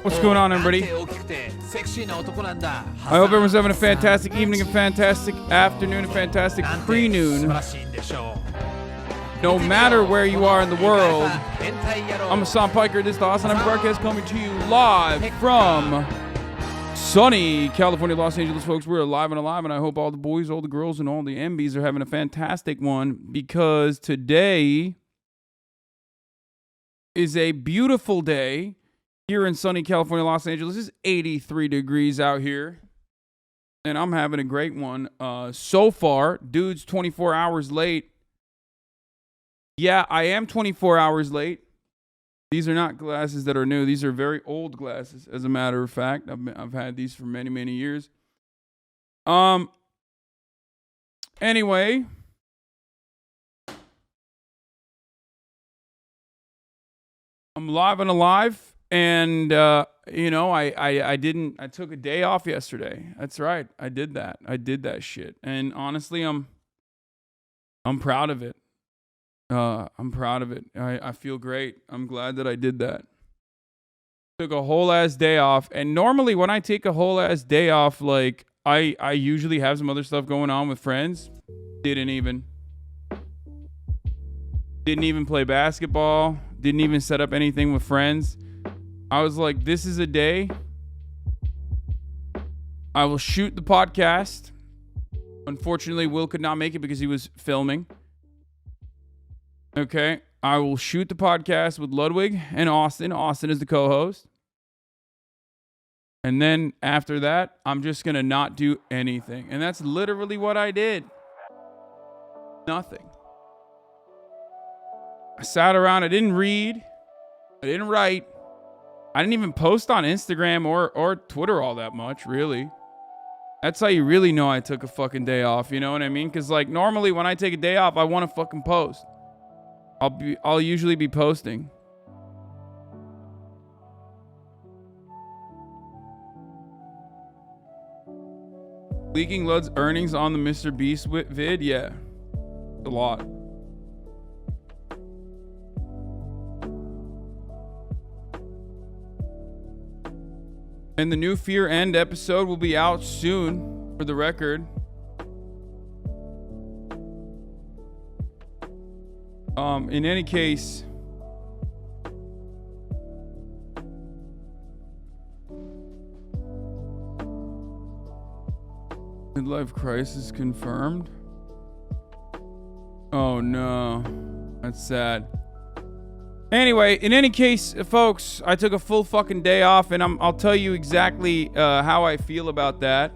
What's going on, everybody? I hope everyone's having a fantastic evening, a fantastic afternoon, a fantastic pre-noon. No matter where you are in the world, I'm Hassan Piker. This is the Hasanabi broadcast coming to you live from sunny California, Los Angeles, folks. We're alive and alive, and I hope all the boys, all the girls, and all the MBs are having a fantastic one, because today is a beautiful day here in sunny California, Los Angeles. It's 83 degrees out here, and I'm having a great one. So far, dude's 24 hours late. Yeah, I am 24 hours late. These are not glasses that are new. These are very old glasses, as a matter of fact. I've had these for many, many years. Anyway, I'm live and alive, and I took a day off yesterday. That's right. I did that shit. And honestly, I'm proud of it. I'm proud of it. I feel great. I'm glad that I did that. Took a whole ass day off. And normally when I take a whole ass day off, like I usually have some other stuff going on with friends. Didn't even play basketball. Didn't even set up anything with friends. I was like, this is a day I will shoot the podcast. Unfortunately, Will could not make it because he was filming. Okay, I will shoot the podcast with Ludwig and Austin. Austin is the co-host. And then after that, I'm just going to not do anything. And that's literally what I did. Nothing. I sat around. I didn't read. I didn't write. I didn't even post on Instagram or Twitter all that much, really. That's how you really know I took a fucking day off. You know what I mean? Because like normally when I take a day off, I want to fucking post. I'll usually be posting. Leaking Lud's earnings on the Mr. Beast vid? Yeah. A lot. And the new Fear End episode will be out soon, for the record. In any case, midlife crisis confirmed. Oh no, that's sad. Anyway, in any case, folks, I took a full fucking day off, and I'll tell you exactly how I feel about that.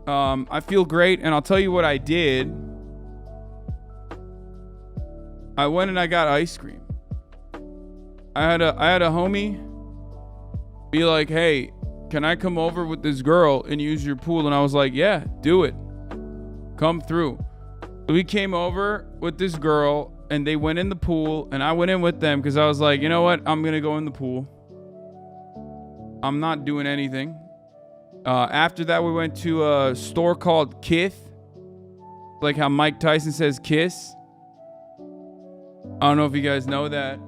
I feel great, and I'll tell you what I did. I went and I got ice cream. I had a homie be like, hey, can I come over with this girl and use your pool? And I was like, yeah, do it. Come through. So he came over with this girl and they went in the pool and I went in with them because I was like, you know what? I'm going to go in the pool. I'm not doing anything. After that, we went to a store called Kith. Like how Mike Tyson says kiss. I don't know if you guys know that.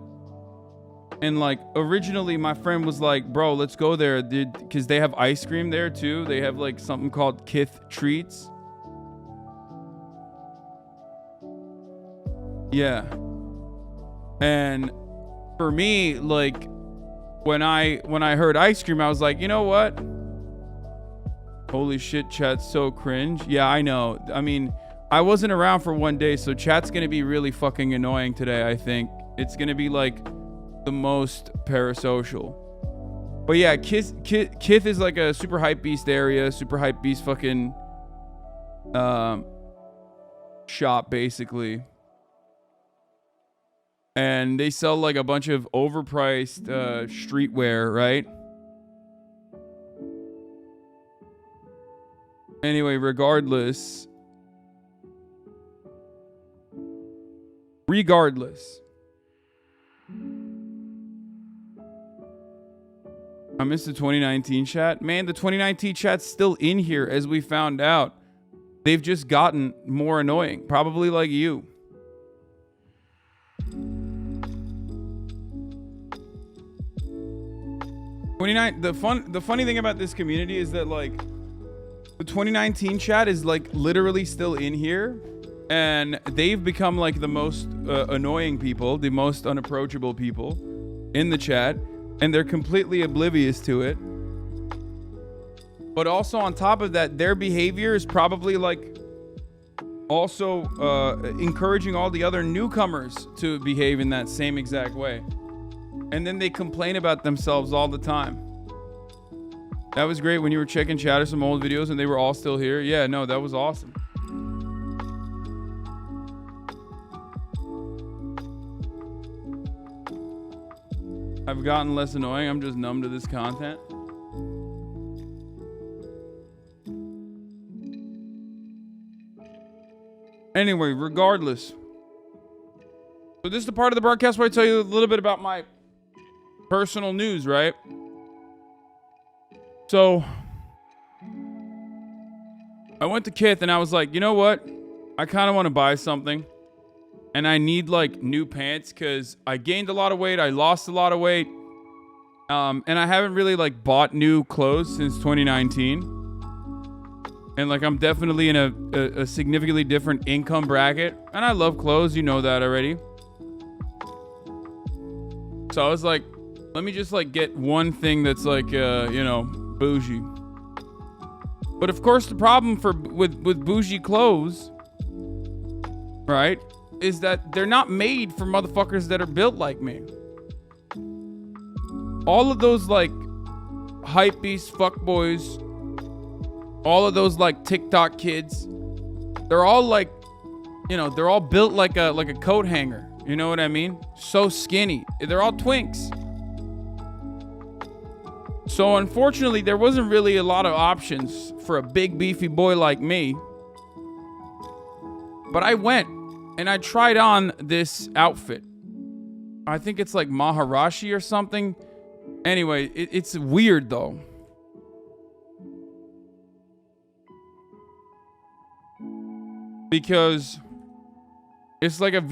And like originally my friend was like, bro, let's go there, dude, because they have ice cream there too. They have like something called Kith treats. Yeah. And for me, like when I heard ice cream, I was like, you know what? Holy shit, chat's so cringe. Yeah, I know. I mean, I wasn't around for one day, so chat's going to be really fucking annoying today, I think. It's going to be like the most parasocial. But yeah, Kith is like a super hype beast area, super hype beast fucking shop, basically. And they sell like a bunch of overpriced streetwear, right? Anyway, regardless, I missed the 2019 chat. Man, the 2019 chat's still in here, as we found out. They've just gotten more annoying, probably like you. 29. The funny thing about this community is that like the 2019 chat is like literally still in here, and they've become like the most annoying people, the most unapproachable people in the chat, and they're completely oblivious to it. But also on top of that, their behavior is probably like also encouraging all the other newcomers to behave in that same exact way. And then they complain about themselves all the time. That was great when you were checking chat or some old videos and they were all still here. Yeah, no, that was awesome. I've gotten less annoying. I'm just numb to this content. Anyway, regardless. So this is the part of the broadcast where I tell you a little bit about my personal news, right? So I went to Kith and I was like, you know what? I kind of want to buy something. And I need like new pants because I gained a lot of weight. I lost a lot of weight. And I haven't really like bought new clothes since 2019. And like I'm definitely in a significantly different income bracket. And I love clothes, you know that already. So I was like, let me just like get one thing that's like you know, bougie. But of course the problem with bougie clothes, right, is that they're not made for motherfuckers that are built like me. All of those like hypebeast fuckboys, all of those like TikTok kids, they're all like, you know, they're all built like a coat hanger. You know what I mean? So skinny. They're all twinks. So unfortunately, there wasn't really a lot of options for a big beefy boy like me. But I went and I tried on this outfit. I think it's like Maharishi or something. Anyway, it's weird though. Because it's like it's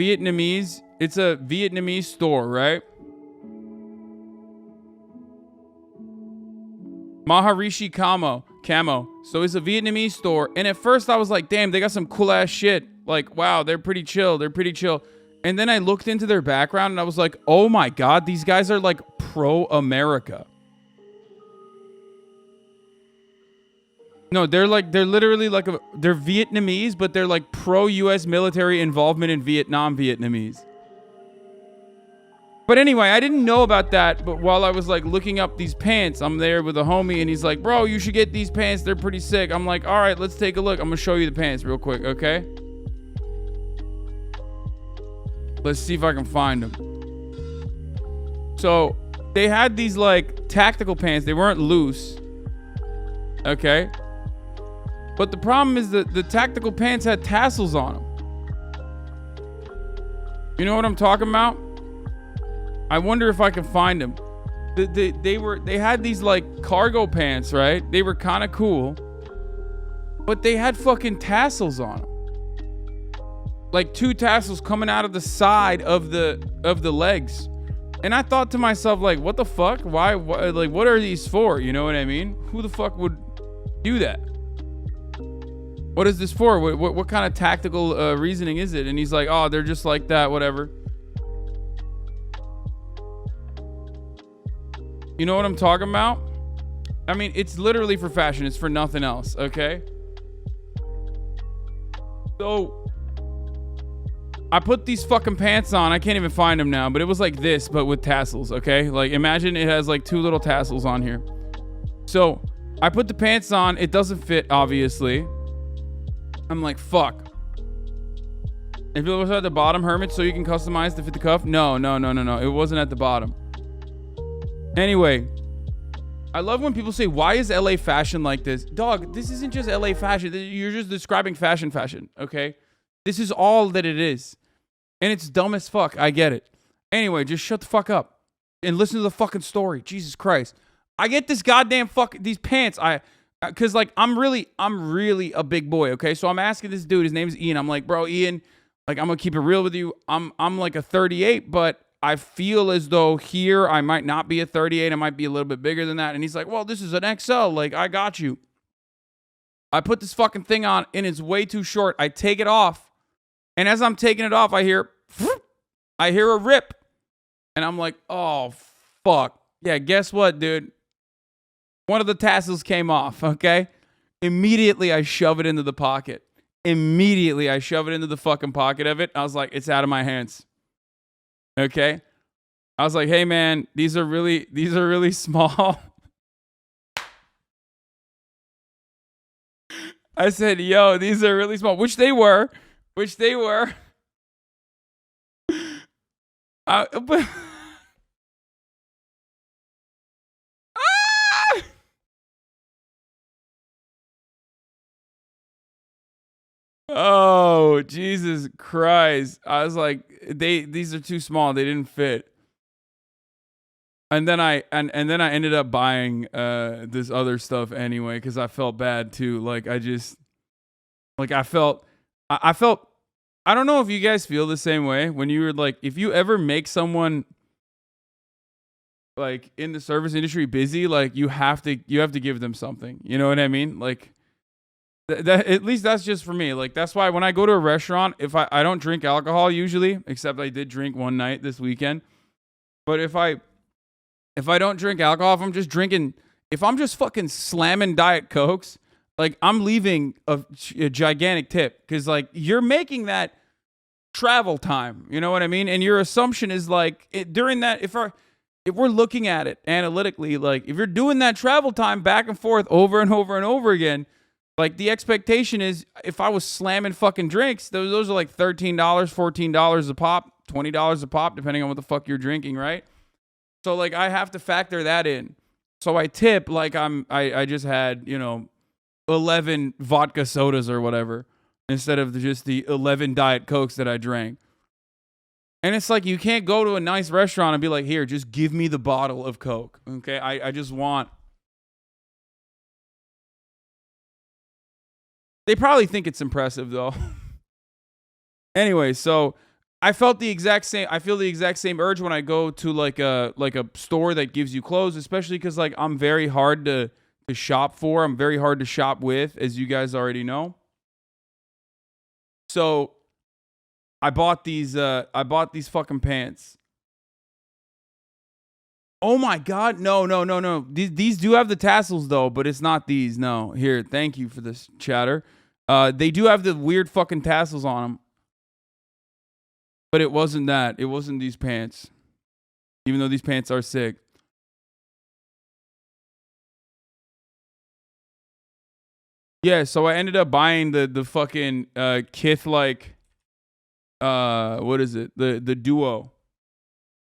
a Vietnamese store, right? Maharishi camo. So it's a Vietnamese store. And at first I was like, damn, they got some cool ass shit. Like, wow, they're pretty chill. And then I looked into their background and I was like, oh my God, these guys are like pro-America. No, they're literally like, they're Vietnamese, but they're like pro-US military involvement in Vietnam Vietnamese. But anyway, I didn't know about that, but while I was like looking up these pants, I'm there with a homie and he's like, bro, you should get these pants. They're pretty sick. I'm like, all right, let's take a look. I'm gonna show you the pants real quick, okay? Let's see if I can find them. So they had these like tactical pants. They weren't loose. Okay. But the problem is that the tactical pants had tassels on them. You know what I'm talking about? I wonder if I can find them. They had these like cargo pants, right? They were kind of cool. But they had fucking tassels on them. Like 2 tassels coming out of the side of the legs. And I thought to myself, like, what the fuck? Why like, what are these for? You know what I mean? Who the fuck would do that? What is this for? What kind of tactical reasoning is it? And he's like, oh, they're just like that, whatever. You know what I'm talking about? I mean, it's literally for fashion. It's for nothing else, okay? So I put these fucking pants on. I can't even find them now, but it was like this, but with tassels, okay? Like, imagine it has like 2 little tassels on here. So I put the pants on. It doesn't fit, obviously. I'm like, fuck. If it was at the bottom, Hermit, so you can customize to fit the cuff? No. It wasn't at the bottom. Anyway, I love when people say, why is LA fashion like this? Dog, this isn't just LA fashion. You're just describing fashion, okay? This is all that it is. And it's dumb as fuck. I get it. Anyway, just shut the fuck up and listen to the fucking story. Jesus Christ. I get this goddamn these pants. Cause like, I'm really a big boy. Okay. So I'm asking this dude, his name is Ian. I'm like, bro, Ian, like, I'm gonna keep it real with you. I'm like a 38, but I feel as though here I might not be a 38. I might be a little bit bigger than that. And he's like, well, this is an XL. Like, I got you. I put this fucking thing on and it's way too short. I take it off. And as I'm taking it off, I hear a rip. And I'm like, oh, fuck. Yeah, guess what, dude? One of the tassels came off, okay? Immediately, I shove it into the pocket. Immediately, I shove it into the fucking pocket of it. I was like, it's out of my hands. Okay? I was like, hey, man, these are really small. I said, yo, these are really small, which they were. But oh, Jesus Christ. I was like, these are too small. They didn't fit. And then I ended up buying this other stuff anyway cuz I felt bad too. Like I felt I don't know if you guys feel the same way when you were like, if you ever make someone like in the service industry busy, like you have to give them something. You know what I mean? Like that at least that's just for me. Like that's why when I go to a restaurant, if I don't drink alcohol usually, except I did drink one night this weekend. But if I don't drink alcohol, if I'm just fucking slamming Diet Cokes, like I'm leaving a gigantic tip because like you're making that travel time. You know what I mean? And your assumption is like during that, if we're looking at it analytically, like if you're doing that travel time back and forth over and over and over again, like the expectation is if I was slamming fucking drinks, those are like $13, $14 a pop, $20 a pop, depending on what the fuck you're drinking, right? So like I have to factor that in. So I tip like I just had, 11 vodka sodas or whatever instead of just the 11 Diet Cokes that I drank. And it's like you can't go to a nice restaurant and be like, here, just give me the bottle of Coke. Okay? I just want. They probably think it's impressive though. Anyway, so I feel the exact same urge when I go to like a store that gives you clothes, especially because like I'm very hard to shop for. I'm very hard to shop with, as you guys already know. So I bought these fucking pants. Oh my God. No. These do have the tassels though, but it's not these. No. Here, thank you for this, chatter. They do have the weird fucking tassels on them. But it wasn't that. It wasn't these pants. Even though these pants are sick. Yeah, so I ended up buying the fucking Kith like what is it? The duo.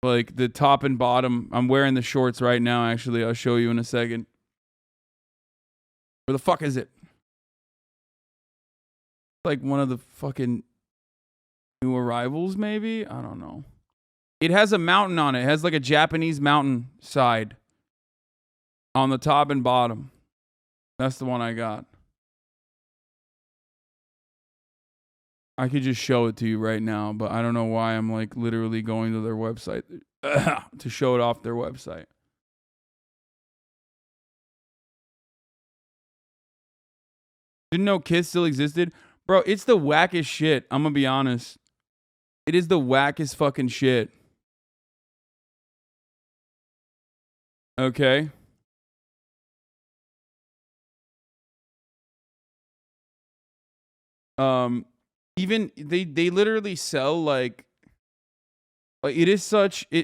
Like the top and bottom. I'm wearing the shorts right now, actually. I'll show you in a second. Where the fuck is it? Like one of the fucking new arrivals, maybe? I don't know. It has a mountain on it. It has like a Japanese mountain side on the top and bottom. That's the one I got. I could just show it to you right now, but I don't know why I'm like literally going to their website to show it off their website. Didn't know Kiss still existed? Bro, it's the wackest shit. I'm gonna be honest. It is the wackest fucking shit. Okay. Even they literally sell like it is such their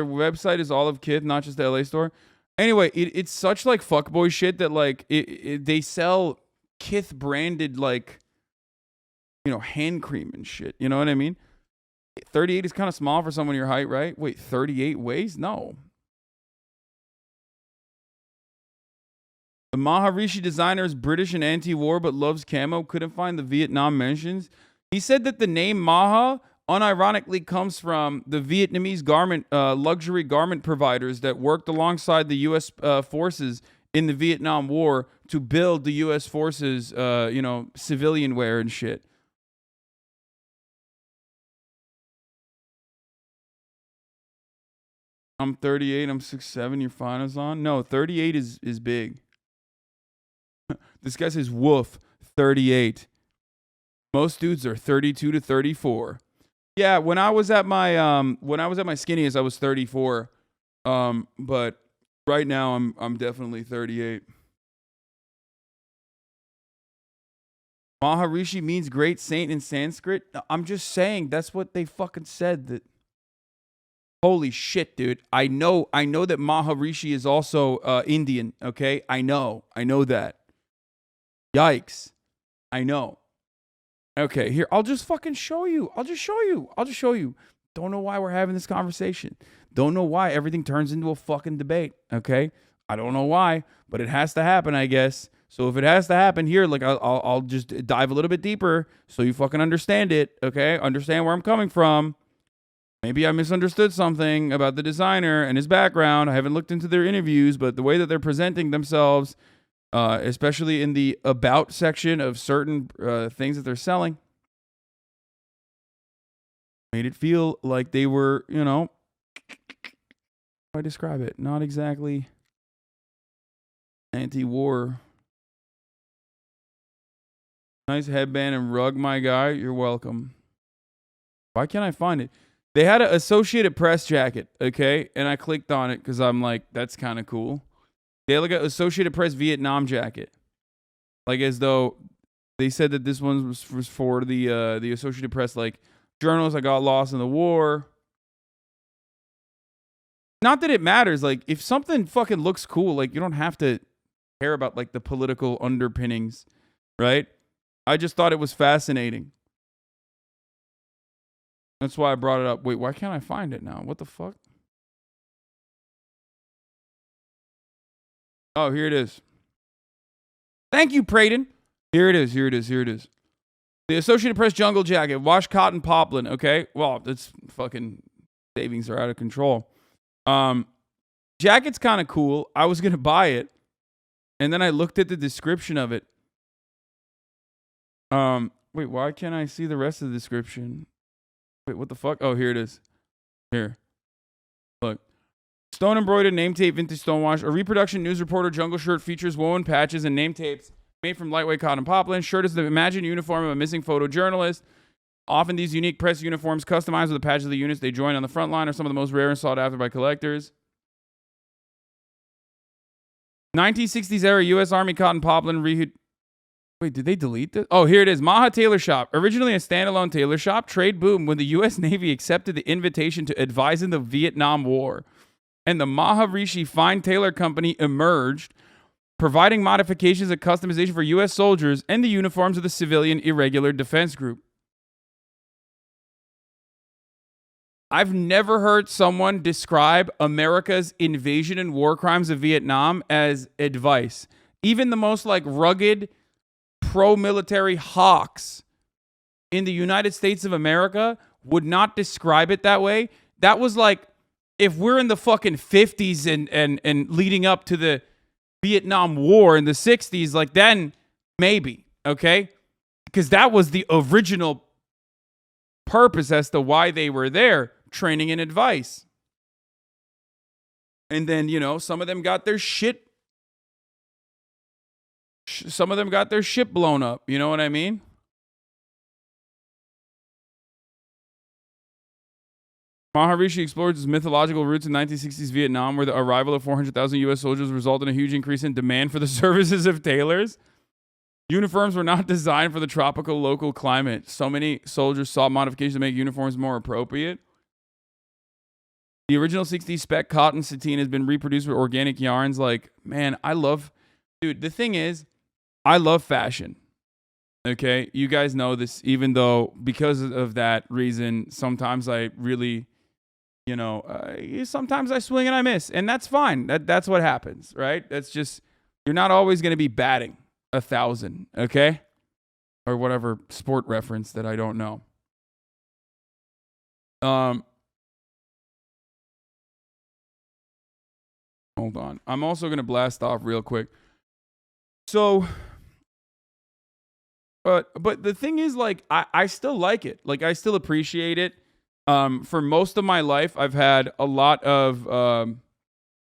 website is all of Kith, not just the LA store. Anyway, it's such like fuckboy shit that like they sell Kith branded like hand cream and shit. You know what I mean? 38 is kind of small for someone your height, right? Wait, 38 weighs? No. The Maharishi designer is British and anti-war but loves camo. Couldn't find the Vietnam mentions. He said that the name Maha unironically comes from the Vietnamese luxury garment providers that worked alongside the U.S. Forces in the Vietnam War to build the U.S. Forces, civilian wear and shit. I'm 38. I'm 6'7". Your finals on? No, 38 is big. This guy says woof 38. Most dudes are 32 to 34. Yeah, when I was at my skinniest, I was 34. But right now I'm definitely 38. Maharishi means great saint in Sanskrit. I'm just saying that's what they fucking said. That. Holy shit, dude. I know that Maharishi is also Indian, okay? I know that. Yikes. I know. Okay, here, I'll just fucking show you. I'll just show you. Don't know why we're having this conversation. Don't know why everything turns into a fucking debate, okay? I don't know why, but it has to happen, I guess. So if it has to happen here, like I'll just dive a little bit deeper so you fucking understand it, okay? Understand where I'm coming from. Maybe I misunderstood something about the designer and his background. I haven't looked into their interviews, but the way that they're presenting themselves, especially in the about section of certain things that they're selling, made it feel like they were, how do I describe it? Not exactly anti-war. Nice headband and rug, my guy. You're welcome. Why can't I find it? They had an Associated Press jacket, okay? And I clicked on it because I'm like, that's kind of cool. They had like an Associated Press Vietnam jacket. Like as though they said that this one was for the Associated Press, like, journalists that got lost in the war. Not that it matters. Like, if something fucking looks cool, like, you don't have to care about, like, the political underpinnings, right? I just thought it was fascinating. That's why I brought it up. Wait, why can't I find it now? What the fuck? Oh, here it is. Thank you, Praden. Here it is. The Associated Press jungle jacket, wash cotton poplin. Okay, well, that's fucking savings are out of control. Jacket's kind of cool. I was gonna buy it, and then I looked at the description of it. Wait, why can't I see the rest of the description? Wait, what the fuck? Oh, here it is. Here. Look. Stone embroidered name tape vintage stonewash. A reproduction news reporter jungle shirt features woven patches and name tapes made from lightweight cotton poplin. Shirt is the imagined uniform of a missing photojournalist. Often these unique press uniforms customized with the patches of the units they join on the front line are some of the most rare and sought after by collectors. 1960s era U.S. Army cotton poplin Wait, did they delete this? Oh, here it is. Maha Tailor Shop. Originally a standalone tailor shop, trade boomed when the U.S. Navy accepted the invitation to advise in the Vietnam War. And the Maharishi Fine Tailor Company emerged, providing modifications and customization for U.S. soldiers and the uniforms of the Civilian Irregular Defense Group. I've never heard someone describe America's invasion and war crimes of Vietnam as advice. Even the most like rugged pro-military hawks in the United States of America would not describe it that way. That was like, if we're in the fucking 50s and leading up to the Vietnam War in the 60s, like then maybe, okay? Because that was the original purpose as to why they were there, training and advice. And then, some of them got their shit blown up. You know what I mean? Maharishi explored its mythological roots in 1960s Vietnam, where the arrival of 400,000 U.S. soldiers resulted in a huge increase in demand for the services of tailors. Uniforms were not designed for the tropical local climate. So many soldiers sought modifications to make uniforms more appropriate. The original 60s spec cotton sateen has been reproduced with organic yarns. Like, man, dude, the thing is, I love fashion. Okay? You guys know this, even though because of that reason, sometimes I really, sometimes I swing and I miss. And that's fine. That's what happens, right? That's just, you're not always going to be batting 1,000, okay? Or whatever sport reference that I don't know. Hold on. I'm also going to blast off real quick. So, but the thing is, like, I still like it. Like, I still appreciate it. For most of my life, I've had a lot of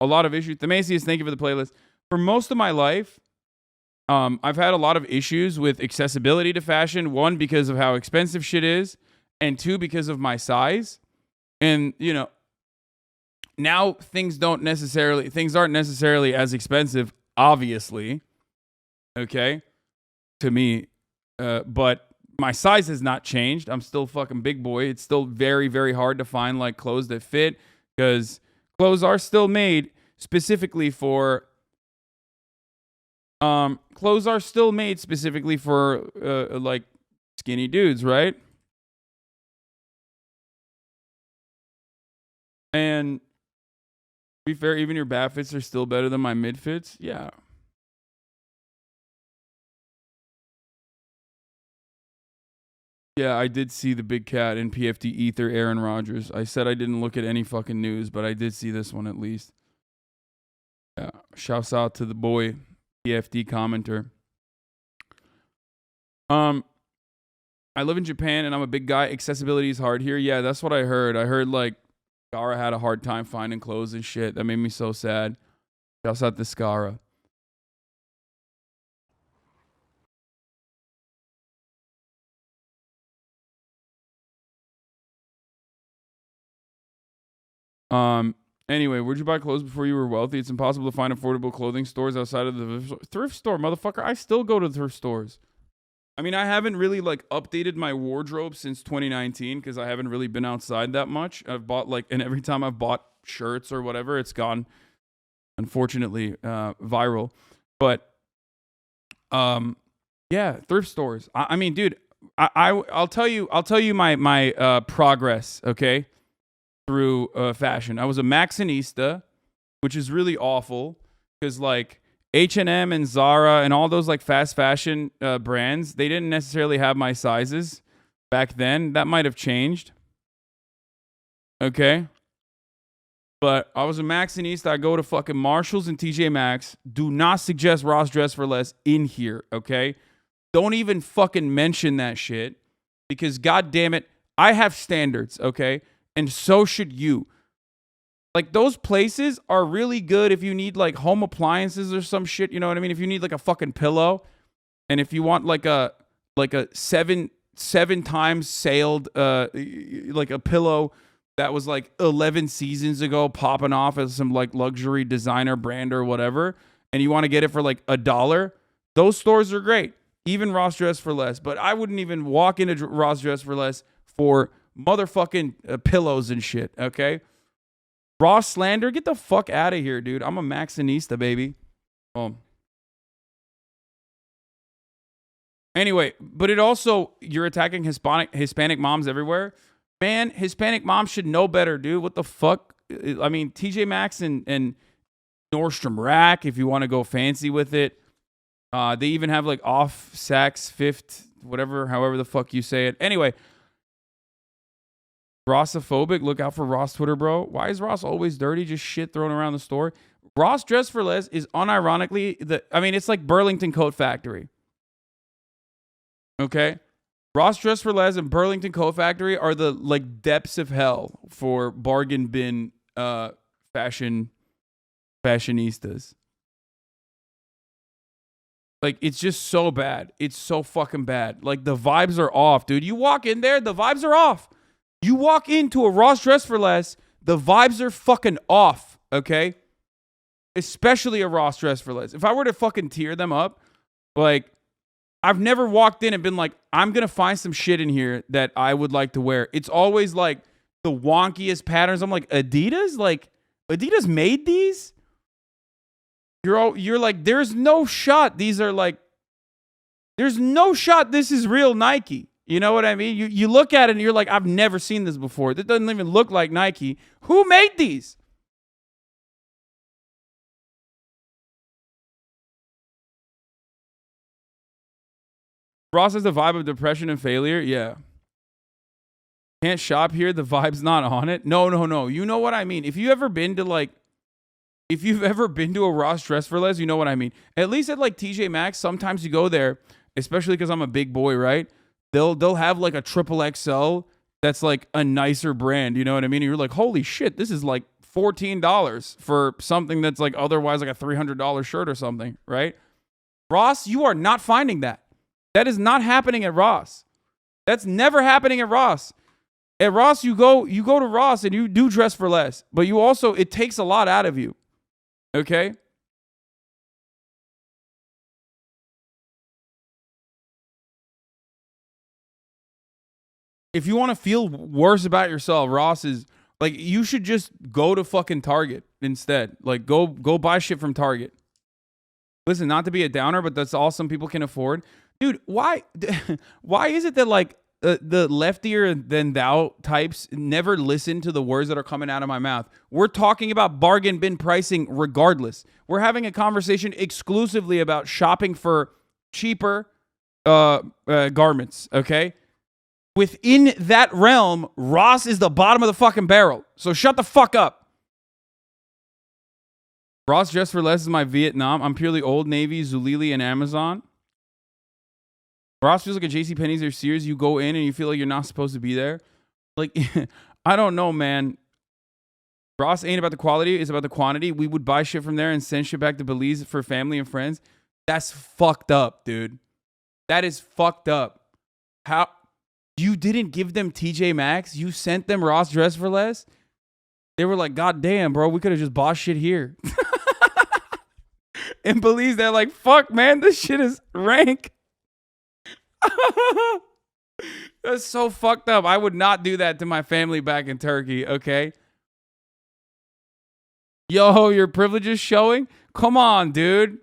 issues. The Macy's, thank you for the playlist. For most of my life, I've had a lot of issues with accessibility to fashion. One, because of how expensive shit is, and two, because of my size. And now things aren't necessarily as expensive, obviously. Okay, to me, but my size has not changed. I'm still fucking big boy. It's still very, very hard to find like clothes that fit, because clothes are still made specifically for like skinny dudes, right? And to be fair, even your bad fits are still better than my mid fits. Yeah. Yeah, I did see the big cat in PFD Ether, Aaron Rodgers. I said I didn't look at any fucking news, but I did see this one at least. Yeah, shouts out to the boy, PFD commenter. I live in Japan and I'm a big guy. Accessibility is hard here. Yeah, that's what I heard. I heard like Skara had a hard time finding clothes and shit. That made me so sad. Shouts out to Skara. Anyway, where'd you buy clothes before you were wealthy? It's impossible to find affordable clothing stores outside of the thrift store, motherfucker. I still go to thrift stores. I mean, I haven't really like updated my wardrobe since 2019 because I haven't really been outside that much. I've bought and every time I've bought shirts or whatever, it's gone, unfortunately, viral. But, yeah, thrift stores. I mean, dude, I'll tell you my progress, okay, through fashion. I was a Maxinista, which is really awful because like H&M and Zara and all those like fast fashion brands, they didn't necessarily have my sizes back then. That might have changed. Okay. But I was a Maxinista. I go to fucking Marshalls and TJ Maxx. Do not suggest Ross Dress for Less in here, okay? Don't even fucking mention that shit because god damn it, I have standards, okay? And so should you. Like, those places are really good if you need, like, home appliances or some shit, you know what I mean? If you need, like, a fucking pillow, and if you want, like a seven times sailed, like, a pillow that was, like, 11 seasons ago popping off as some, like, luxury designer brand or whatever, and you want to get it for, like, $1, those stores are great. Even Ross Dress for Less. But I wouldn't even walk into Ross Dress for Less for motherfucking pillows and shit, okay? Ross slander, get the fuck out of here, dude. I'm a Maxinista, baby. Anyway, but it also, you're attacking Hispanic moms everywhere. Man, Hispanic moms should know better, dude. What the fuck? I mean, TJ Maxx and Nordstrom Rack, if you want to go fancy with it. They even have like off Saks Fifth, whatever, however the fuck you say it. Anyway, Rossophobic, look out for Ross Twitter, bro. Why is Ross always dirty? Just shit thrown around the store. Ross Dress for Less is unironically it's like Burlington Coat Factory. Okay? Ross Dress for Less and Burlington Coat Factory are the like depths of hell for bargain bin fashionistas. Like, it's just so bad. It's so fucking bad. Like, the vibes are off, dude. You walk in there, the vibes are off. You walk into a Ross Dress for Less, the vibes are fucking off, okay? Especially a Ross Dress for Less. If I were to fucking tear them up, like, I've never walked in and been like, I'm going to find some shit in here that I would like to wear. It's always like the wonkiest patterns. I'm like, Adidas? Like, Adidas made these? You're like, there's no shot. These are like, there's no shot this is real Nike. You know what I mean? You look at it and you're like, I've never seen this before. That doesn't even look like Nike. Who made these? Ross has the vibe of depression and failure. Yeah. Can't shop here. The vibe's not on it. No. You know what I mean? If you've ever been to a Ross Dress for Less, you know what I mean. At least at like TJ Maxx, sometimes you go there, especially because I'm a big boy, right? They'll have like a triple XL that's like a nicer brand. You know what I mean? And you're like, holy shit, this is like $14 for something that's like otherwise like a $300 shirt or something, right? Ross, you are not finding that. That is not happening at Ross. That's never happening at Ross. At Ross, you go to Ross and you do dress for less, but you also, it takes a lot out of you. Okay? If you want to feel worse about yourself, Ross is like, you should just go to fucking Target instead. Like, go buy shit from Target. Listen, not to be a downer, but that's all some people can afford. Dude, why is it that like the leftier than thou types never listen to the words that are coming out of my mouth? We're talking about bargain bin pricing regardless. We're having a conversation exclusively about shopping for cheaper garments, okay? Within that realm, Ross is the bottom of the fucking barrel. So shut the fuck up. Ross Dress for Less is my Vietnam. I'm purely Old Navy, Zulily, and Amazon. Ross feels like a JCPenney's or Sears. You go in and you feel like you're not supposed to be there. Like, I don't know, man. Ross ain't about the quality. It's about the quantity. We would buy shit from there and send shit back to Belize for family and friends. That's fucked up, dude. That is fucked up. How? You didn't give them TJ Maxx? You sent them Ross Dress for Less? They were like, God damn, bro, we could have just bought shit here. In Belize, they're like, fuck, man, this shit is rank. That's so fucked up. I would not do that to my family back in Turkey, okay? Yo, your privilege is showing? Come on, dude.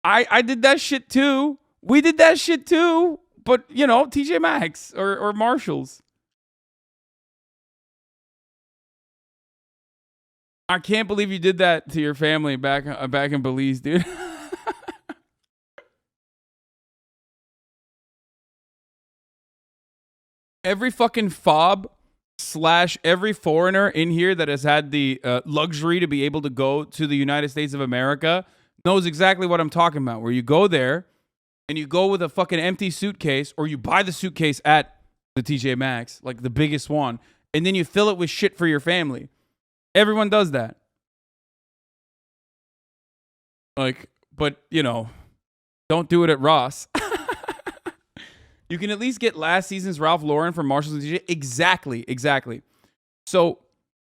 I did that shit too. We did that shit too. But, you know, TJ Maxx or Marshalls. I can't believe you did that to your family back in Belize, dude. Every fucking fob / every foreigner in here that has had the luxury to be able to go to the United States of America knows exactly what I'm talking about. Where you go there and you go with a fucking empty suitcase, or you buy the suitcase at the TJ Maxx, like the biggest one, and then you fill it with shit for your family. Everyone does that. Like, but, you know, don't do it at Ross. You can at least get last season's Ralph Lauren from Marshalls and TJ. Exactly. So,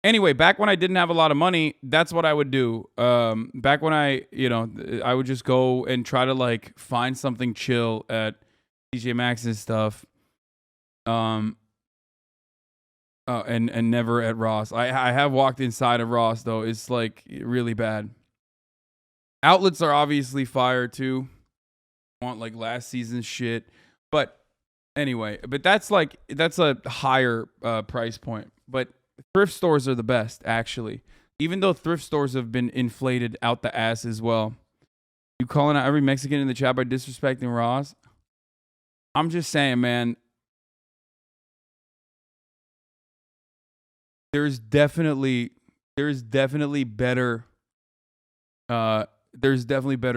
anyway, back when I didn't have a lot of money, that's what I would do. Back when I would just go and try to, like, find something chill at TJ Maxx and stuff. And never at Ross. I have walked inside of Ross, though. It's, like, really bad. Outlets are obviously fire, too. Want, like, last season's shit. But anyway, but that's a higher price point. But thrift stores are the best, actually. Even though thrift stores have been inflated out the ass as well. You calling out every Mexican in the chat by disrespecting Ross? I'm just saying, man. There's definitely better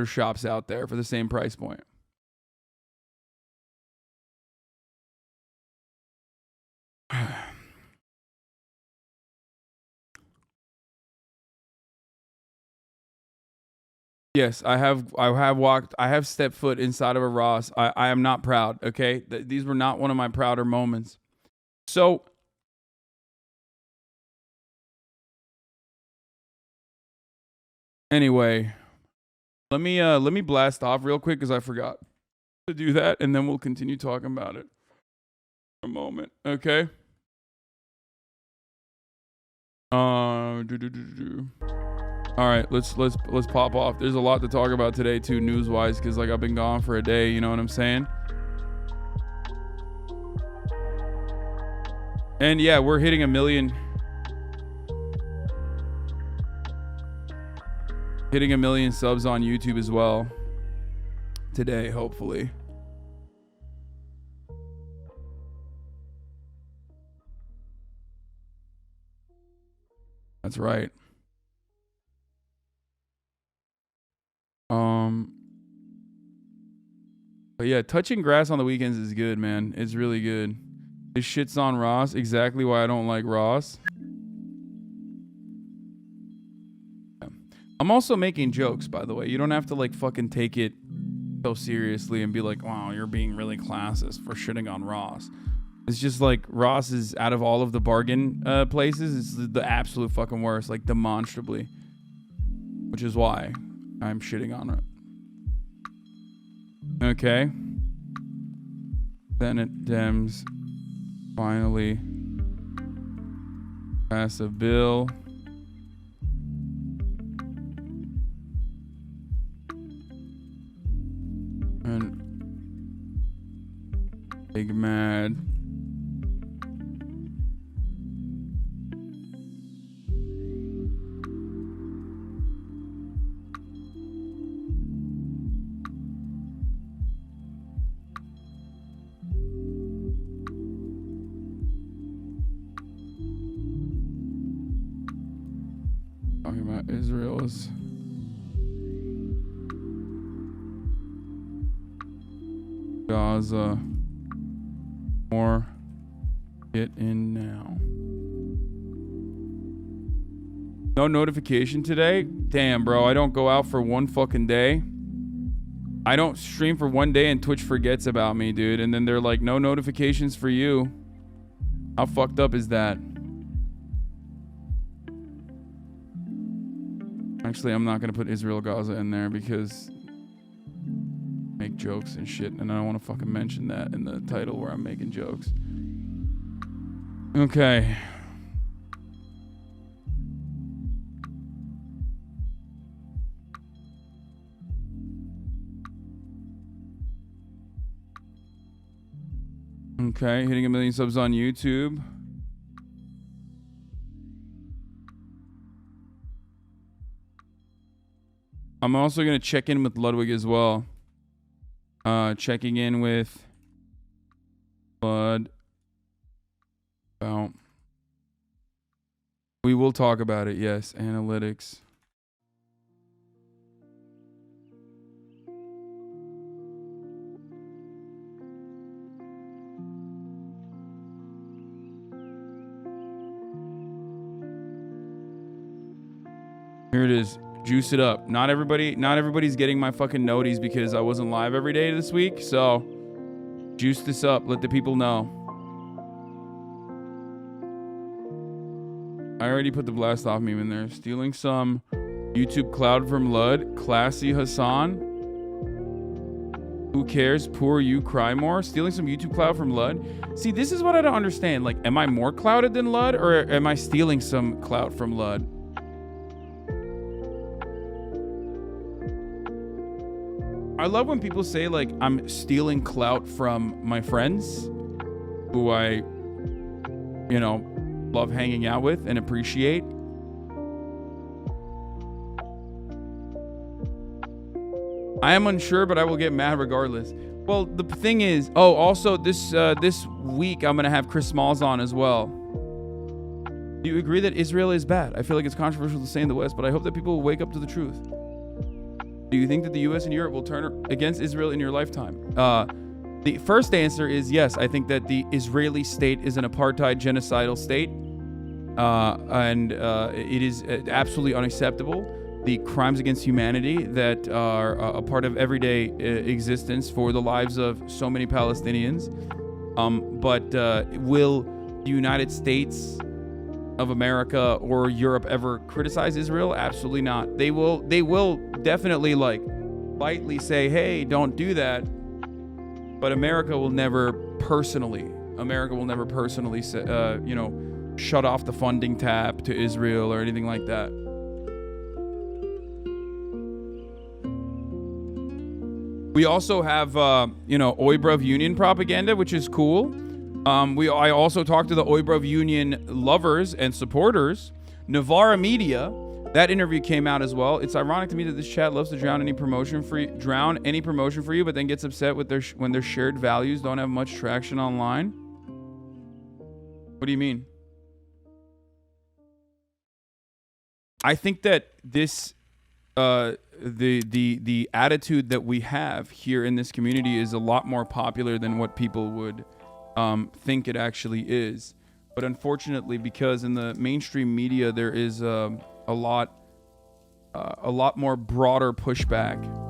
shops out there for the same price point. Yes, I have stepped foot inside of a Ross. I am not proud, okay? These were not one of my prouder moments. So, anyway, let me blast off real quick because I forgot to do that, and then we'll continue talking about it for a moment, okay? All right, let's pop off. There's a lot to talk about today too, news-wise, because like I've been gone for a day. You know what I'm saying? And yeah, we're hitting 1 million. Hitting 1 million subs on YouTube as well today, hopefully. That's right. But yeah, touching grass on the weekends is good, man. It's really good. This shit's on Ross. Exactly why I don't like Ross. I'm also making jokes, by the way. You don't have to like fucking take it so seriously and be like, wow, you're being really classist for shitting on Ross. It's just like Ross is, out of all of the bargain places, it's the absolute fucking worst, like demonstrably. Which is why I'm shitting on it. Okay. Senate Dems finally pass a bill and big mad. Talking about Israel's Gaza. More. Get in now. No notification today? Damn, bro. I don't go out for one fucking day. I don't stream for one day and Twitch forgets about me, dude. And then they're like, no notifications for you. How fucked up is that? Actually, I'm not going to put Israel Gaza in there because make jokes and shit. And I don't want to fucking mention that in the title where I'm making jokes. Okay. Okay, hitting 1 million subs on YouTube. I'm also going to check in with Ludwig as well. Checking in with Bud. About. We will talk about it, yes. Analytics. Here it is. Juice it up. Not everybody's getting my fucking noties because I wasn't live every day this week. So juice this up. Let the people know. I already put the blast off meme in there. Stealing some YouTube cloud from Lud. Classy Hassan. Who cares? Poor you, cry more. Stealing some YouTube cloud from Lud. See, this is what I don't understand. Like, am I more clouded than Lud or am I stealing some clout from Lud? I love when people say, like, I'm stealing clout from my friends who I, you know, love hanging out with and appreciate. I am unsure, but I will get mad regardless. Well, the thing is, oh, also this week I'm going to have Chris Smalls on as well. Do you agree that Israel is bad? I feel like it's controversial to say in the West, but I hope that people will wake up to the truth. Do you think that the U.S. and Europe will turn against Israel in your lifetime? The first answer is yes. I think that the Israeli state is an apartheid genocidal state. And it is absolutely unacceptable. The crimes against humanity that are a part of everyday existence for the lives of so many Palestinians. But will the United States of America or Europe ever criticize Israel? Absolutely not. They will definitely like lightly say, hey, don't do that. But America will never personally say, you know, shut off the funding tap to Israel or anything like that. We also have, you know, Oibrev Union propaganda, which is cool. I also talked to the Oibrev Union lovers and supporters. Navarra Media, that interview came out as well. It's ironic to me that this chat loves to drown any promotion for you, but then gets upset with when their shared values don't have much traction online. What do you mean? I think that this the attitude that we have here in this community is a lot more popular than what people would think it actually is. But unfortunately, because in the mainstream media there is a lot more broader pushback.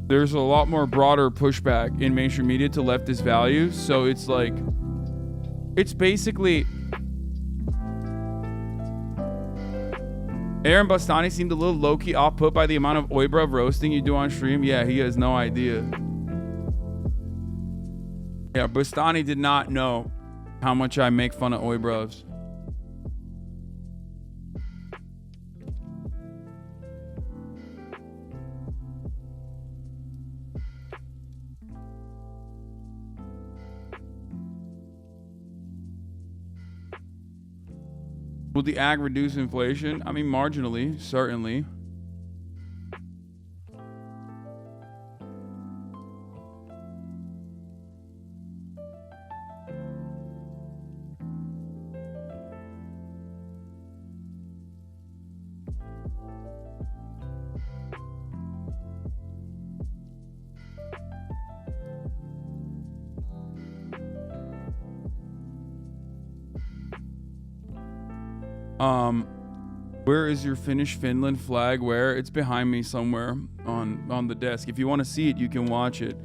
There's a lot more broader pushback in mainstream media to leftist values. So it's like, it's basically, Aaron Bastani seemed a little low-key off-put by the amount of Oibruv roasting you do on stream. Yeah, he has no idea. Yeah, Bastani did not know how much I make fun of Oibruvs. Will the ag reduce inflation? I mean, marginally, certainly. Where is your Finnish-Finland flag? Where? It's behind me somewhere on the desk. If you want to see it, you can watch it.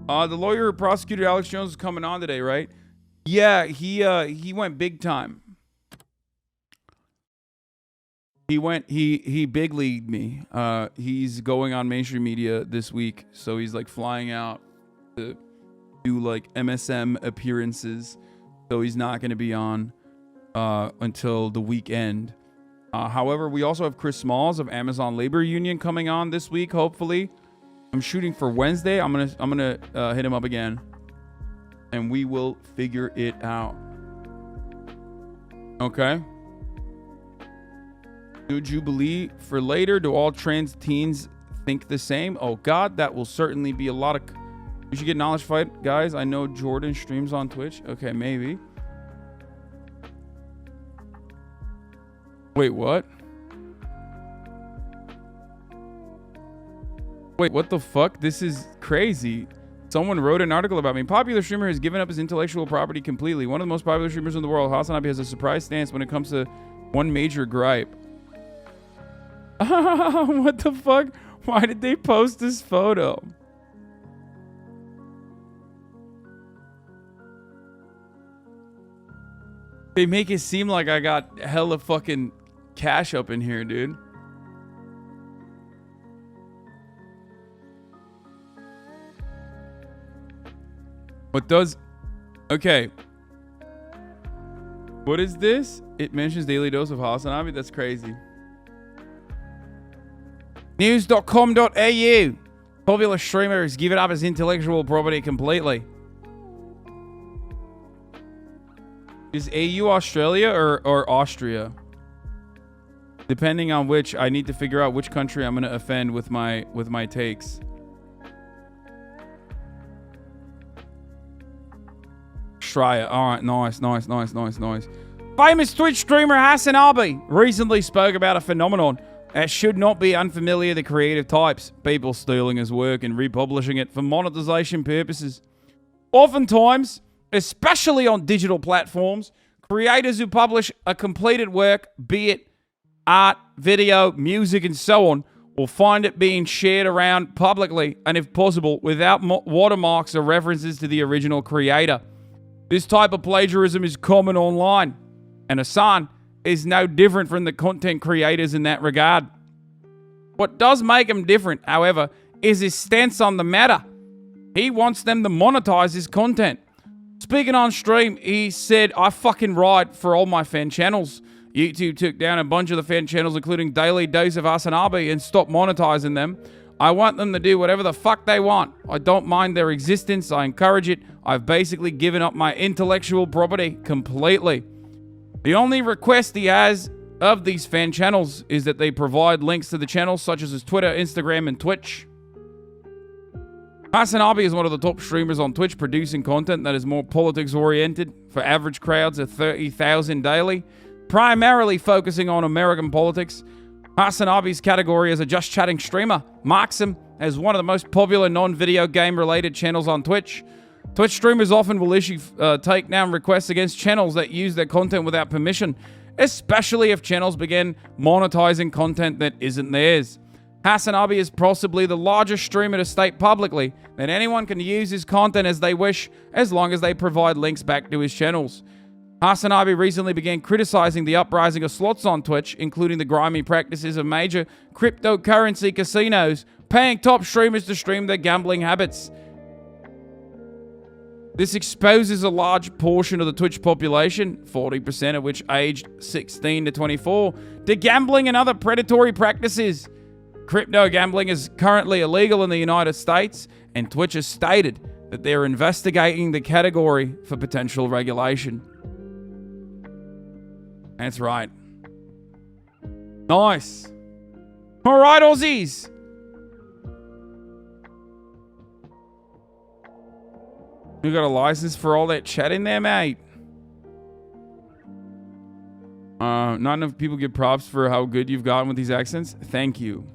The lawyer who prosecuted Alex Jones is coming on today, right? Yeah, he went big time. He big leagued me. He's going on mainstream media this week, so he's like flying out to do like MSM appearances. So he's not going to be on until the weekend. However, we also have Chris Smalls of Amazon Labor Union coming on this week. Hopefully, I'm shooting for Wednesday. I'm gonna hit him up again, and we will figure it out. Okay. New Jubilee for later. Do all trans teens think the same? Oh God, that will certainly be a lot of. We should get Knowledge Fight, guys. I know Jordan streams on Twitch. Okay, maybe. Wait, what? Wait, what the fuck? This is crazy. Someone wrote an article about me. Popular streamer has given up his intellectual property completely. One of the most popular streamers in the world, Hasanabi, has a surprise stance when it comes to one major gripe. What the fuck? Why did they post this photo? They make it seem like I got hella fucking cash up in here, dude. What does... Okay. What is this? It mentions daily dose of Hasanabi. That's crazy. News.com.au. Popular streamer has given up his intellectual property completely. Is AU Australia or Austria? Depending on which, I need to figure out which country I'm going to offend with my takes. Australia. All right, nice. Famous Twitch streamer Hasanabi recently spoke about a phenomenon that should not be unfamiliar to creative types. People stealing his work and republishing it for monetization purposes. Oftentimes, especially on digital platforms, creators who publish a completed work, be it art, video, music, and so on, will find it being shared around publicly and, if possible, without watermarks or references to the original creator. This type of plagiarism is common online, and Hasan is no different from the content creators in that regard. What does make him different, however, is his stance on the matter. He wants them to monetize his content. Speaking on stream, he said, I fucking write for all my fan channels. YouTube took down a bunch of the fan channels, including Daily Dose of Hasanabi, and stopped monetizing them. I want them to do whatever the fuck they want. I don't mind their existence. I encourage it. I've basically given up my intellectual property completely. The only request he has of these fan channels is that they provide links to the channels such as his Twitter, Instagram, and Twitch. Hasanabi is one of the top streamers on Twitch, producing content that is more politics-oriented for average crowds of 30,000 daily, primarily focusing on American politics. Hasanabi's category as a just chatting streamer marks him as one of the most popular non-video game-related channels on Twitch. Twitch streamers often will issue takedown requests against channels that use their content without permission, especially if channels begin monetizing content that isn't theirs. Hasanabi is possibly the largest streamer to state publicly that anyone can use his content as they wish, as long as they provide links back to his channels. Hasanabi recently began criticizing the uprising of slots on Twitch, including the grimy practices of major cryptocurrency casinos, paying top streamers to stream their gambling habits. This exposes a large portion of the Twitch population, 40% of which aged 16 to 24, to gambling and other predatory practices. Crypto gambling is currently illegal in the United States, and Twitch has stated that they are investigating the category for potential regulation. That's right. Nice. All right, Aussies. You got a license for all that chat in there, mate? Not enough people give props for how good you've gotten with these accents. Thank you.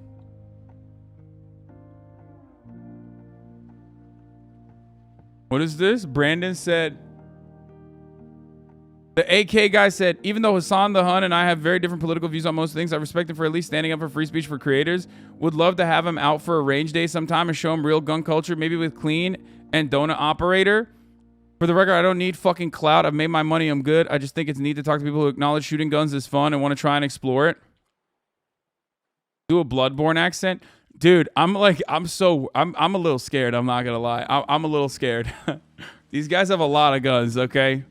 What is this? Brandon said, the AK guy said, even though Hassan the Hun and I have very different political views on most things, I respect him for at least standing up for free speech for creators. Would love to have him out for a range day sometime and show him real gun culture, maybe with Clean and Donut Operator. For the record, I don't need fucking clout. I've made my money. I'm good. I just think it's neat to talk to people who acknowledge shooting guns is fun and want to try and explore it. Do a Bloodborne accent. Dude, I'm a little scared. I'm not going to lie. I'm a little scared. These guys have a lot of guns, okay?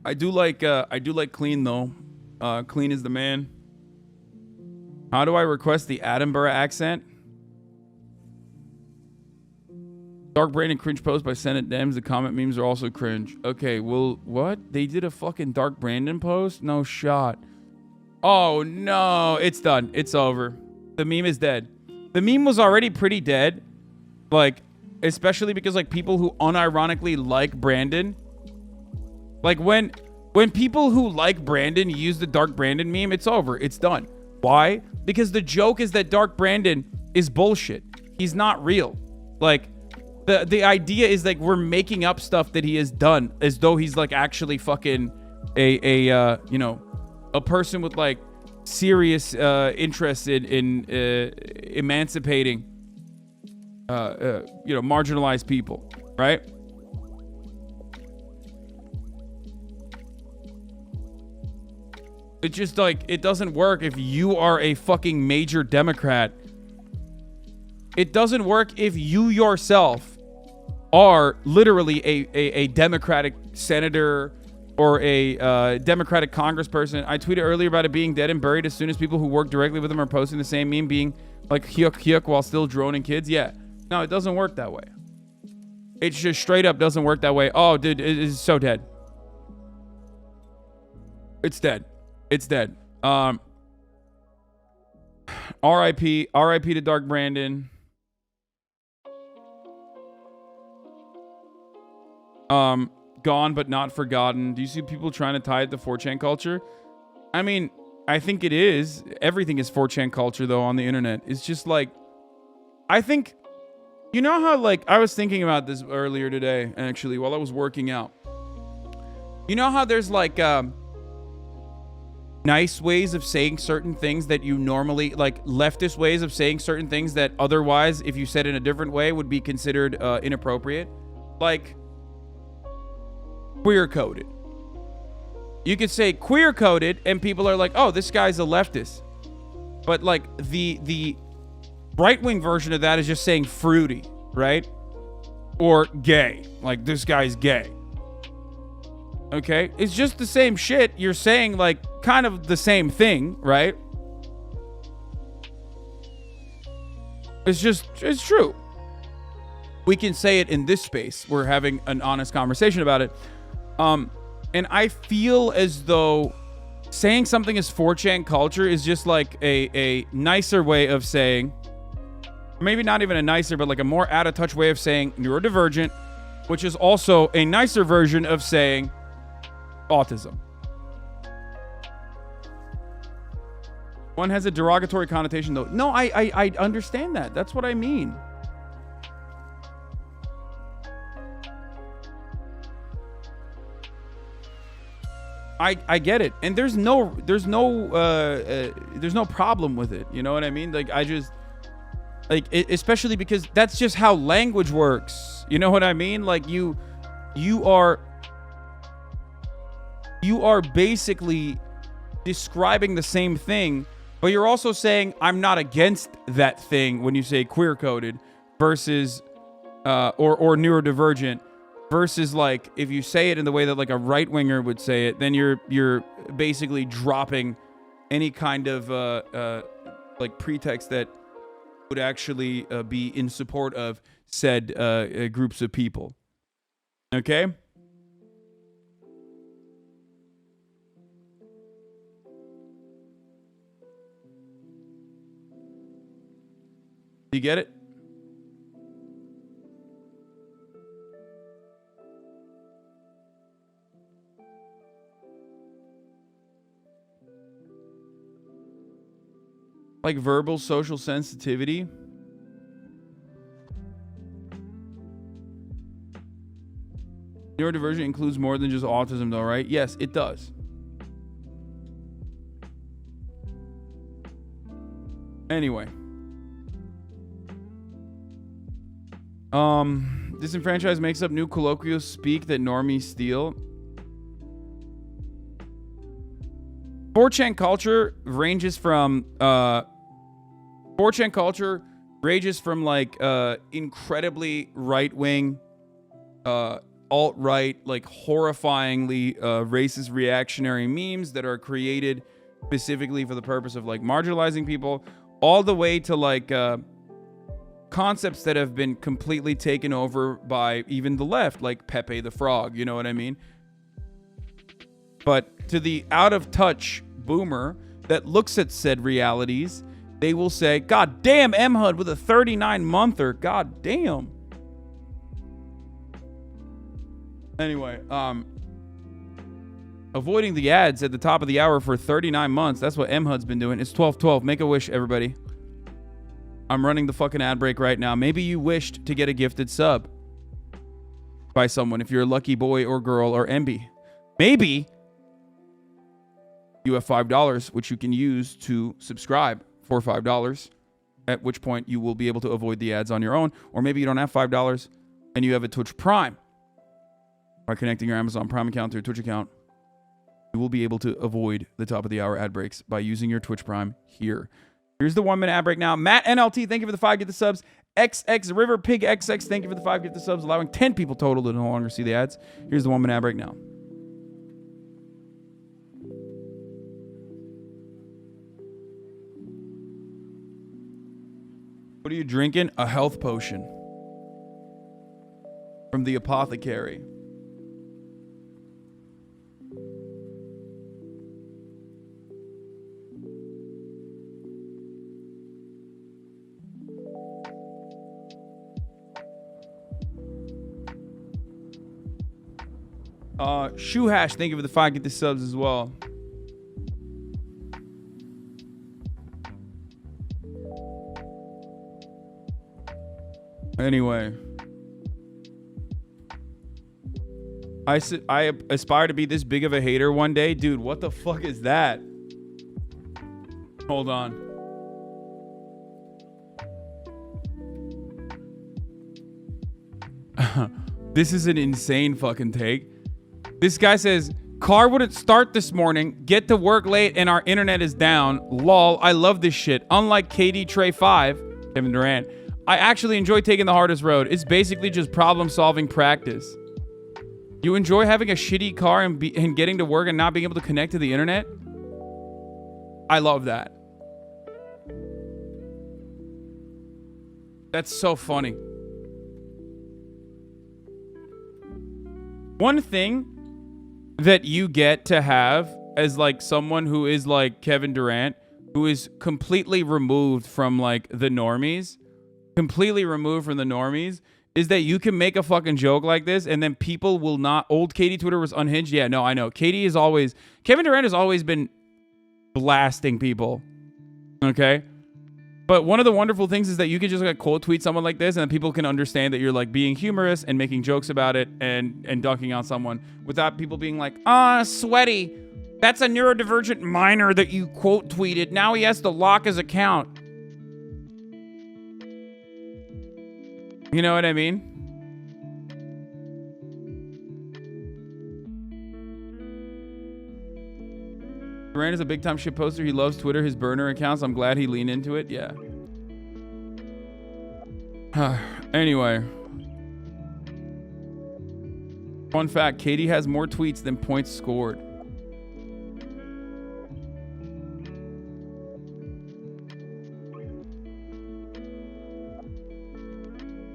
I do like Clean though. Clean is the man. How do I request the Edinburgh accent? Dark Brandon cringe post by Senate Dems. The comment memes are also cringe. Okay, well, what? They did a fucking Dark Brandon post? No shot. Oh, no. It's done. It's over. The meme is dead. The meme was already pretty dead. Like, especially because, like, people who unironically like Brandon. Like, when people who like Brandon use the Dark Brandon meme, it's over. It's done. Why? Because the joke is that Dark Brandon is bullshit. He's not real. Like, the idea is like we're making up stuff that he has done as though he's like actually fucking a person with like serious interest in emancipating marginalized people, right? It's just like, it doesn't work if you are a fucking major Democrat. It doesn't work if you yourself are literally a Democratic senator or a Democratic congressperson. I tweeted earlier about it being dead and buried as soon as people who work directly with them are posting the same meme being like hyuk hyuk while still droning kids. Yeah. No, it doesn't work that way. It just straight up doesn't work that way. Oh, dude, it is so dead. It's dead. It's dead. R.I.P. R.I.P. to Dark Brandon. Gone but not forgotten. Do you see people trying to tie it to 4chan culture? I mean, I think it is. Everything is 4chan culture, though, on the internet. It's just like, I think, you know how, like, I was thinking about this earlier today, actually, while I was working out. You know how there's, like, nice ways of saying certain things that you normally, like, leftist ways of saying certain things that otherwise, if you said in a different way, would be considered inappropriate? Like, queer-coded. You could say queer-coded, and people are like, oh, this guy's a leftist. But, like, the right-wing version of that is just saying fruity, right? Or gay. Like, this guy's gay. Okay? It's just the same shit. You're saying, like, kind of the same thing, right? It's true. We can say it in this space. We're having an honest conversation about it. And I feel as though saying something is 4chan culture is just like a nicer way of saying, maybe not even a nicer, but like a more out of touch way of saying neurodivergent, which is also a nicer version of saying autism. One has a derogatory connotation, though. No, I understand that. That's what I mean. I get it, and there's no problem with it. You know what I mean? Like especially because that's just how language works. You know what I mean? Like you are basically describing the same thing, but you're also saying I'm not against that thing when you say queer coded versus or neurodivergent. Versus, like, if you say it in the way that, like, a right-winger would say it, then you're basically dropping any kind of, like, pretext that would actually be in support of said groups of people. Okay? You get it? Like verbal social sensitivity. Neurodivergent includes more than just autism, though, right? Yes, it does. Anyway. Disenfranchised makes up new colloquial speak that normies steal. 4chan culture ranges from like incredibly right-wing, alt-right, like horrifyingly racist reactionary memes that are created specifically for the purpose of like marginalizing people, all the way to like concepts that have been completely taken over by even the left, like Pepe the Frog, you know what I mean? But to the out-of-touch boomer that looks at said realities, they will say, God damn, M-HUD with a 39-monther. God damn. Anyway, avoiding the ads at the top of the hour for 39 months. That's what M-HUD's been doing. It's 12/12. Make a wish, everybody. I'm running the fucking ad break right now. Maybe you wished to get a gifted sub by someone if you're a lucky boy or girl or MB. Maybe you have $5, which you can use to subscribe for $5, at which point you will be able to avoid the ads on your own. Or maybe you don't have $5 and you have a Twitch Prime. By connecting your Amazon Prime account to your Twitch account, you will be able to avoid the top of the hour ad breaks by using your Twitch Prime here. Here's the 1 minute ad break now. Matt NLT, thank you for the 5 gifted subs. XX River Pig XX, thank you for the 5 gifted subs, allowing 10 people total to no longer see the ads. Here's the 1 minute ad break now. What are you drinking? A health potion from the apothecary. Shoe Hash, thank you for the 5 get the subs as well. Anyway, I aspire to be this big of a hater one day. Dude, what the fuck is that? Hold on. This is an insane fucking take. This guy says, car wouldn't start this morning, get to work late, and our internet is down. Lol, I love this shit. Unlike KD Trey 5, Kevin Durant, I actually enjoy taking the hardest road. It's basically just problem-solving practice. You enjoy having a shitty car and getting to work and not being able to connect to the internet? I love that. That's so funny. One thing that you get to have as like someone who is like Kevin Durant, who is completely removed from like the normies, is that you can make a fucking joke like this and then people will not. Old Katie Twitter was unhinged. Yeah, no, I know. Kevin Durant has always been blasting people. Okay? But one of the wonderful things is that you can just like quote tweet someone like this and people can understand that you're like being humorous and making jokes about it and dunking on someone without people being like, sweaty. That's a neurodivergent minor that you quote tweeted. Now he has to lock his account. You know what I mean? Durant is a big time shit poster. He loves Twitter, his burner accounts. I'm glad he leaned into it. Yeah. Anyway. Fun fact, Katie has more tweets than points scored.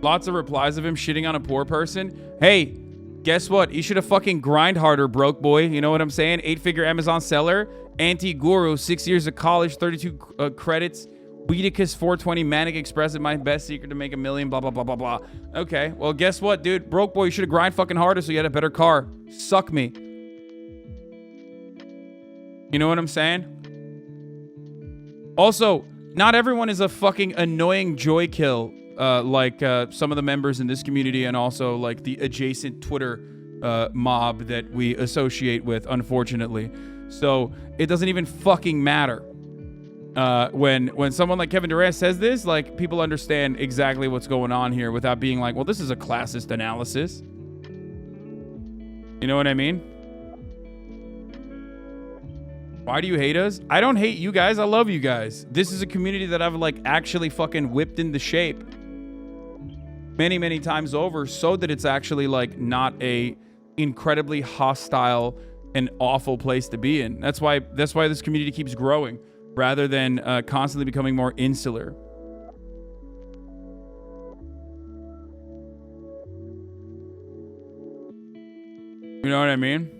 Lots of replies of him shitting on a poor person. Hey, guess what? You should have fucking grind harder, broke boy. You know what I'm saying? 8-figure Amazon seller, anti-guru, 6 years of college, 32 credits, Weedicus 420, Manic Expressive, my best secret to make $1 million, blah, blah, blah, blah, blah. Okay, well, guess what, dude? Broke boy, you should have grind fucking harder so you had a better car. Suck me. You know what I'm saying? Also, not everyone is a fucking annoying joy kill. Like some of the members in this community and also like the adjacent Twitter mob that we associate with, unfortunately. So it doesn't even fucking matter. When someone like Kevin Durant says this, like people understand exactly what's going on here without being like, well, this is a classist analysis. You know what I mean? Why do you hate us? I don't hate you guys. I love you guys. This is a community that I've like actually fucking whipped into shape many, many times over so that it's actually like not a incredibly hostile and awful place to be in. That's why this community keeps growing rather than constantly becoming more insular. You know what I mean?